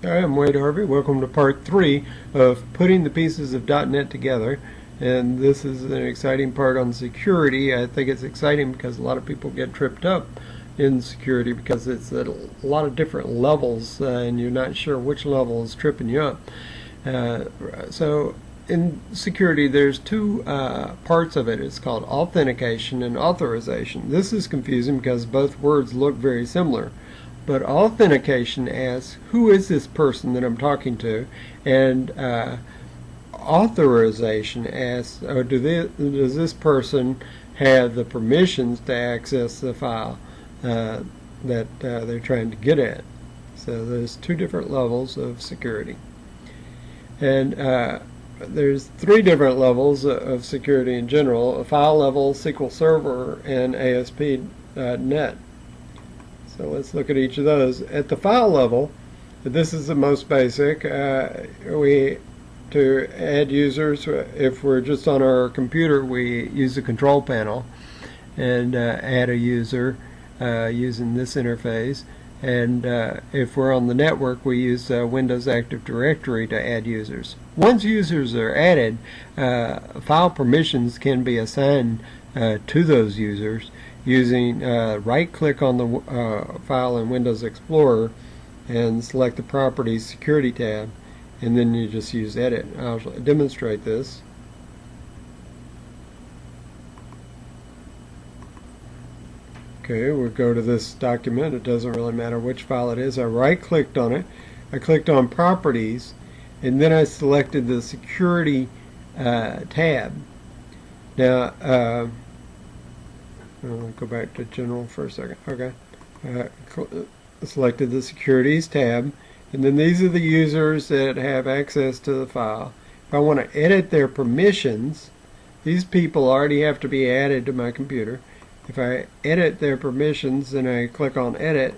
Hi, I'm Wade Harvey. Welcome to part 3 of putting the pieces of .NET together. And this is an exciting part on security. I think it's exciting because a lot of people get tripped up in security because it's at a lot of different levels and you're not sure which level is tripping you up. So in security there's two parts of it. It's called authentication and authorization. This is confusing because both words look very similar. But authentication asks, who is this person that I'm talking to? And authorization asks, does this person have the permissions to access the file that they're trying to get at? So there's two different levels of security. And there's three different levels of security in general: a file level, SQL Server, and ASP.NET. So let's look at each of those. At the file level, this is the most basic. To add users, if we're just on our computer, we use the control panel and add a user using this interface. And if we're on the network, we use Windows Active Directory to add users. Once users are added, file permissions can be assigned to those users using right-click on the file in Windows Explorer and select the Properties Security tab, and then you just use Edit. I'll demonstrate this. Okay, we'll go to this document. It doesn't really matter which file it is. I right-clicked on it. I clicked on Properties, and then I selected the Security tab. Now, I'll go back to General for a second. Okay. Selected the Securities tab, and then these are the users that have access to the file. If I want to edit their permissions, these people already have to be added to my computer. If I edit their permissions, then I click on Edit,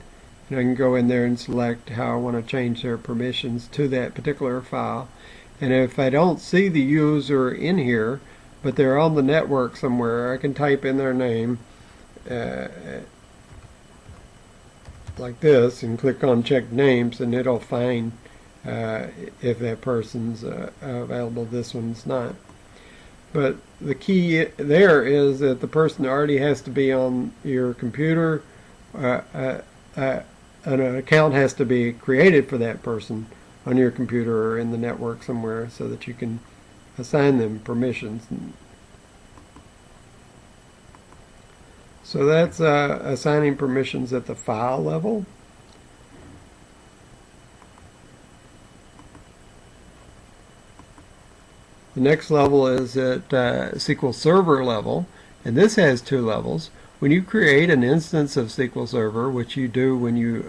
and I can go in there and select how I want to change their permissions to that particular file. And if I don't see the user in here, but they're on the network somewhere, I can type in their name like this and click on Check Names, and it'll find if that person's available. This one's not. But the key there is that the person already has to be on your computer. An account has to be created for that person on your computer or in the network somewhere so that you can assign them permissions. So that's assigning permissions at the file level. The next level is at SQL Server level, and this has two levels. When you create an instance of SQL Server, which you do when you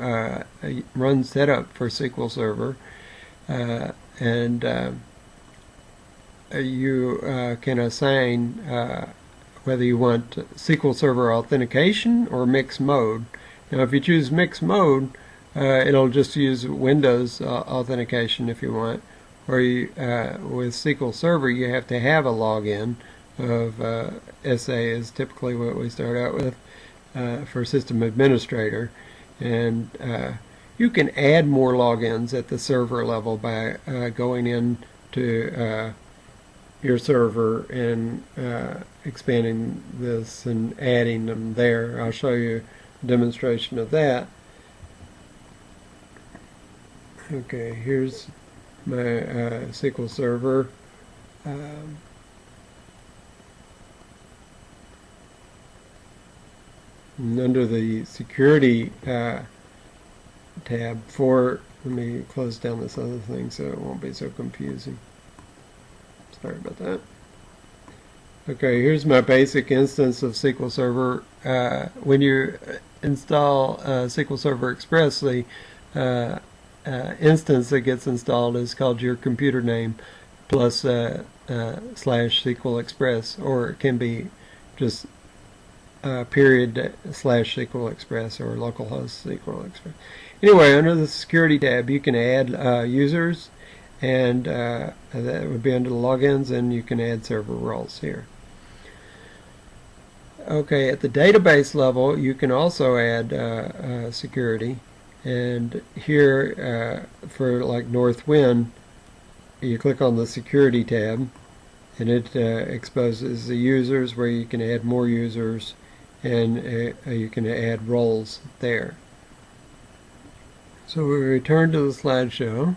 run setup for SQL Server, you can assign whether you want SQL Server authentication or mixed mode. Now if you choose mixed mode, it'll just use Windows authentication if you want. Or with SQL Server you have to have a login of SA is typically what we start out with for system administrator. And you can add more logins at the server level by going into your server and expanding this and adding them there. I'll show you a demonstration of that. Okay, here's my SQL Server. And under the Security tab let me close down this other thing so it won't be so confusing. Sorry about that. Okay, here's my basic instance of SQL Server. When you install SQL Server Express, the instance that gets installed is called your computer name plus / SQL Express, or it can be just period / SQL Express or localhost SQL Express. Anyway, under the Security tab you can add users, and that would be under the logins, and you can add server roles here. Okay, at the database level you can also add security, And here for like North Wind, you click on the security tab, and it exposes the users where you can add more users, and you can add roles there. So we return to the slideshow.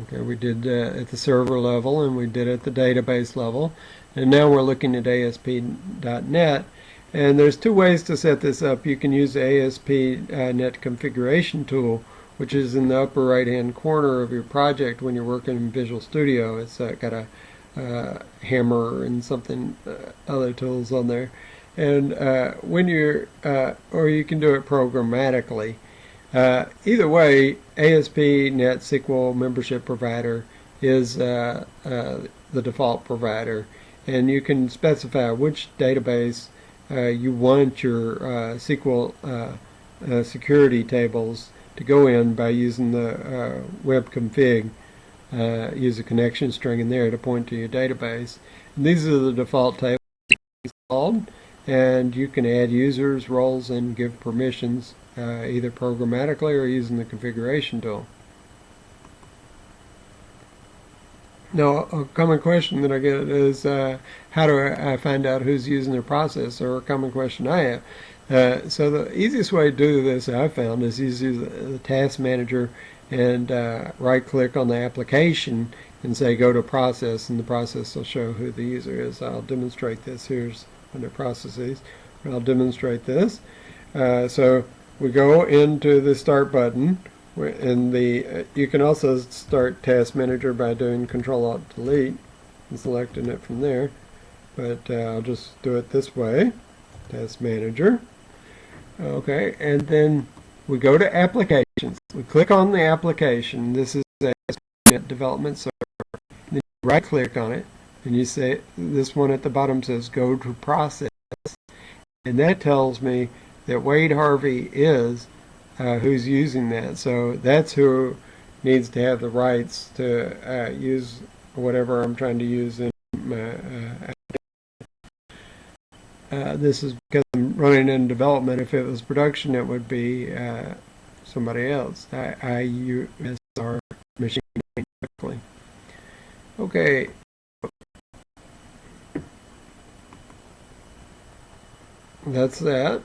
Okay, we did at the server level, and we did at the database level, and now we're looking at ASP.NET. And there's two ways to set this up. You can use the ASP.NET configuration tool, which is in the upper right hand corner of your project when you're working in Visual Studio. It's got a hammer and something other tools on there. And when you're or you can do it programmatically. Either way, ASP.NET SQL membership provider is the default provider, and you can specify which database you want your SQL security tables to go in by using the web config. Use a connection string in there to point to your database. And these are the default tables installed, and you can add users, roles, and give permissions either programmatically or using the configuration tool. Now, a common question that I get is how do I find out who's using their process, or a common question I have. So the easiest way to do this I found is use the task manager and right-click on the application and say go to process, and the process will show who the user is. I'll demonstrate this. Here's under processes. I'll demonstrate this. So we go into the start button. And you can also start Task Manager by doing Control-Alt-Delete and selecting it from there. But I'll just do it this way, Task Manager. Okay, and then we go to Applications. We click on the application. This is a development server. Then you right-click on it, and you say this one at the bottom says Go to Process, and that tells me that Wade Harvey is who's using that. So that's who needs to have the rights to use whatever I'm trying to use in my this is because I'm running in development. If it was production, it would be somebody else. I use our machine directly. Okay. That's that.